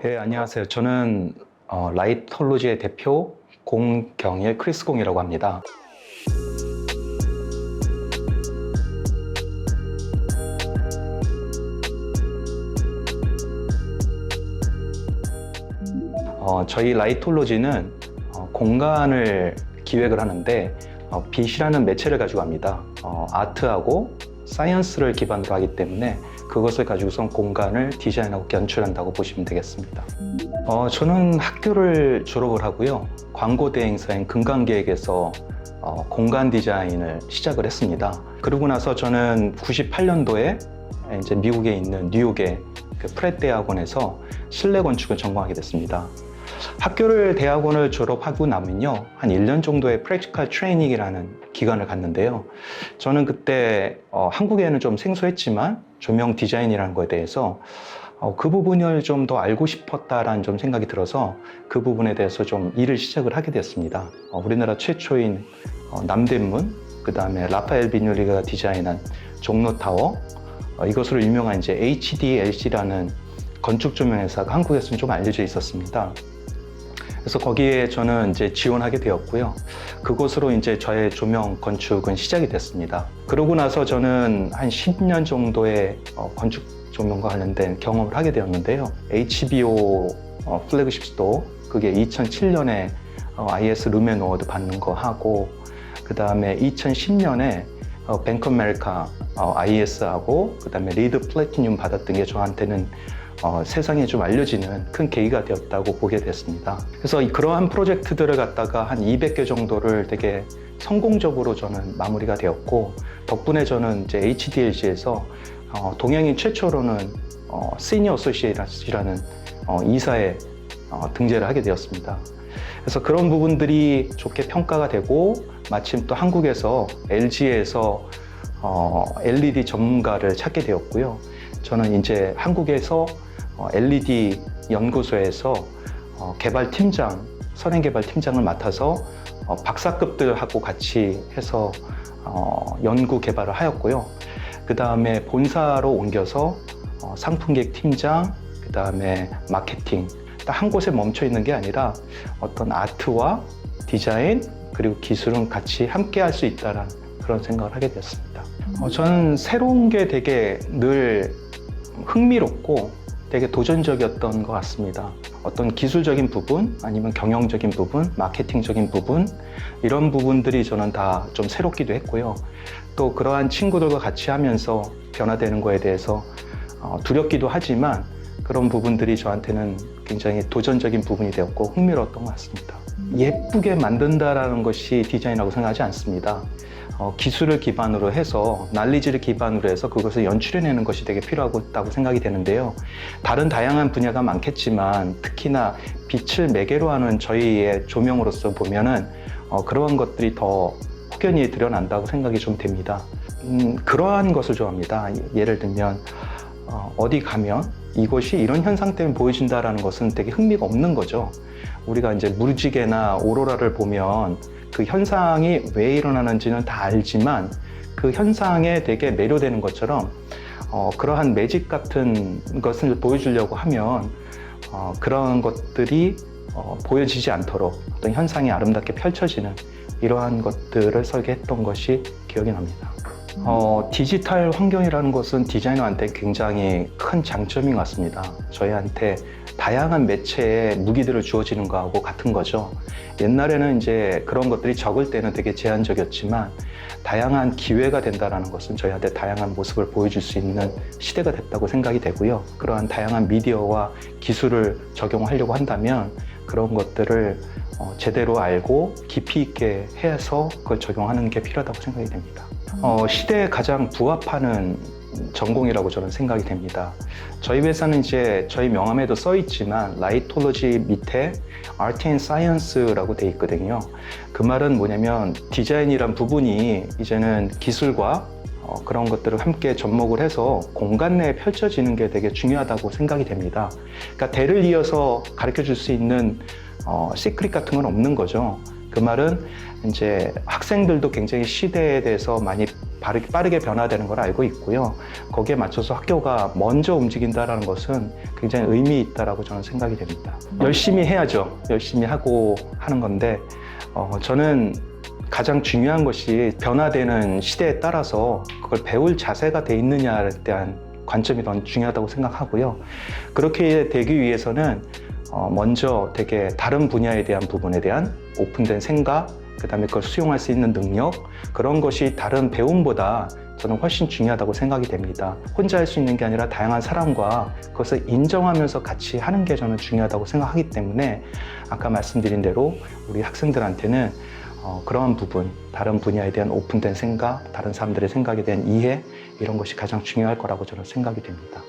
네, 안녕하세요. 저는 라이톨로지의 대표 공경일 크리스공이라고 합니다. 저희 라이톨로지는 공간을 기획을 하는데 빛이라는 매체를 가지고 합니다. 아트하고 사이언스를 기반으로 하기 때문에 그것을 가지고선 공간을 디자인하고 연출한다고 보시면 되겠습니다. 저는 학교를 졸업을 하고요. 광고 대행사인 금강기획에서 공간 디자인을 시작을 했습니다. 그러고 나서 저는 98년도에 이제 미국에 있는 뉴욕의 그 프렛 대학원에서 실내 건축을 전공하게 됐습니다. 학교를 대학원을 졸업하고 나면요, 한 1년 정도의 프랙티컬 트레이닝이라는 기간을 갔는데요. 저는 그때 한국에는 좀 생소했지만 조명 디자인이라는 거에 대해서 그 부분을 좀 더 알고 싶었다라는 좀 생각이 들어서 그 부분에 대해서 좀 일을 시작을 하게 됐습니다. 우리나라 최초인 남대문, 그 다음에 라파엘 비뉴리가 디자인한 종로타워, 이것으로 유명한 이제 HDLC라는 건축 조명 회사가 한국에서는 좀 알려져 있었습니다. 그래서 거기에 저는 이제 지원하게 되었고요. 그곳으로 이제 저의 조명 건축은 시작이 됐습니다. 그러고 나서 저는 한 10년 정도의 건축 조명과 관련된 경험을 하게 되었는데요. HBO 플래그십 스토어, 그게 2007년에 IS 루멘 어워드 받는 거 하고, 그 다음에 2010년에 뱅크 아메리카 IS하고, 그 다음에 리드 플래티늄 받았던 게 저한테는 세상에 좀 알려지는 큰 계기가 되었다고 보게 됐습니다. 그래서 그러한 프로젝트들을 갖다가 한 200개 정도를 되게 성공적으로 저는 마무리가 되었고, 덕분에 저는 이제 HDLC에서 동양인 최초로는 시니어 어소시에이트라는 이사에 등재를 하게 되었습니다. 그래서 그런 부분들이 좋게 평가가 되고, 마침 또 한국에서 LG에서 LED 전문가를 찾게 되었고요. 저는 이제 한국에서 LED 연구소에서 개발팀장, 선행개발팀장을 맡아서 박사급들하고 같이 해서 연구 개발을 하였고요. 그 다음에 본사로 옮겨서 상품기획 팀장, 그 다음에 마케팅, 딱 한 곳에 멈춰 있는 게 아니라 어떤 아트와 디자인 그리고 기술은 같이 함께 할 수 있다는 그런 생각을 하게 되었습니다. 저는 새로운 게 되게 늘 흥미롭고 되게 도전적이었던 것 같습니다. 어떤 기술적인 부분, 아니면 경영적인 부분, 마케팅적인 부분, 이런 부분들이 저는 다 좀 새롭기도 했고요. 또 그러한 친구들과 같이 하면서 변화되는 거에 대해서 두렵기도 하지만 그런 부분들이 저한테는 굉장히 도전적인 부분이 되었고 흥미로웠던 것 같습니다. 예쁘게 만든다라는 것이 디자인이라고 생각하지 않습니다. 기술을 기반으로 해서, 날리지를 기반으로 해서 그것을 연출해내는 것이 되게 필요하다고 생각이 되는데요. 다른 다양한 분야가 많겠지만 특히나 빛을 매개로 하는 저희의 조명으로서 보면은 그러한 것들이 더 확연히 드러난다고 생각이 좀 됩니다. 그러한 것을 좋아합니다. 예를 들면 어디 가면 이것이 이런 현상 때문에 보여진다라는 것은 되게 흥미가 없는 거죠. 우리가 이제 무지개나 오로라를 보면 그 현상이 왜 일어나는지는 다 알지만 그 현상에 되게 매료되는 것처럼 그러한 매직 같은 것을 보여주려고 하면 그런 것들이 보여지지 않도록 어떤 현상이 아름답게 펼쳐지는 이러한 것들을 설계했던 것이 기억이 납니다. 디지털 환경이라는 것은 디자이너한테 굉장히 큰 장점인 것 같습니다. 저희한테 다양한 매체의 무기들을 주어지는 거하고 같은 거죠. 옛날에는 이제 그런 것들이 적을 때는 되게 제한적이었지만 다양한 기회가 된다는 것은 저희한테 다양한 모습을 보여줄 수 있는 시대가 됐다고 생각이 되고요. 그러한 다양한 미디어와 기술을 적용하려고 한다면 그런 것들을 제대로 알고 깊이 있게 해서 그걸 적용하는 게 필요하다고 생각이 됩니다. 시대에 가장 부합하는 전공이라고 저는 생각이 됩니다. 저희 회사는 이제 저희 명함에도 써 있지만 라이톨로지 밑에 Art and Science라고 돼 있거든요. 그 말은 뭐냐면 디자인이란 부분이 이제는 기술과 그런 것들을 함께 접목을 해서 공간 내에 펼쳐지는 게 되게 중요하다고 생각이 됩니다. 그러니까 대를 이어서 가르쳐 줄 수 있는 시크릿 같은 건 없는 거죠. 그 그 말은 이제 학생들도 굉장히 시대에 대해서 많이 빠르게 변화되는 걸 알고 있고요. 거기에 맞춰서 학교가 먼저 움직인다는 것은 굉장히 의미 있다라고 저는 생각이 됩니다. 열심히 해야죠. 열심히 하고 하는 건데 저는 가장 중요한 것이 변화되는 시대에 따라서 그걸 배울 자세가 돼 있느냐에 대한 관점이 더 중요하다고 생각하고요. 그렇게 되기 위해서는 먼저 되게 다른 분야에 대한 부분에 대한 오픈된 생각, 그다음에 그걸 수용할 수 있는 능력, 그런 것이 다른 배움보다 저는 훨씬 중요하다고 생각이 됩니다. 혼자 할 수 있는 게 아니라 다양한 사람과 그것을 인정하면서 같이 하는 게 저는 중요하다고 생각하기 때문에 아까 말씀드린 대로 우리 학생들한테는 그러한 부분, 다른 분야에 대한 오픈된 생각, 다른 사람들의 생각에 대한 이해, 이런 것이 가장 중요할 거라고 저는 생각이 됩니다.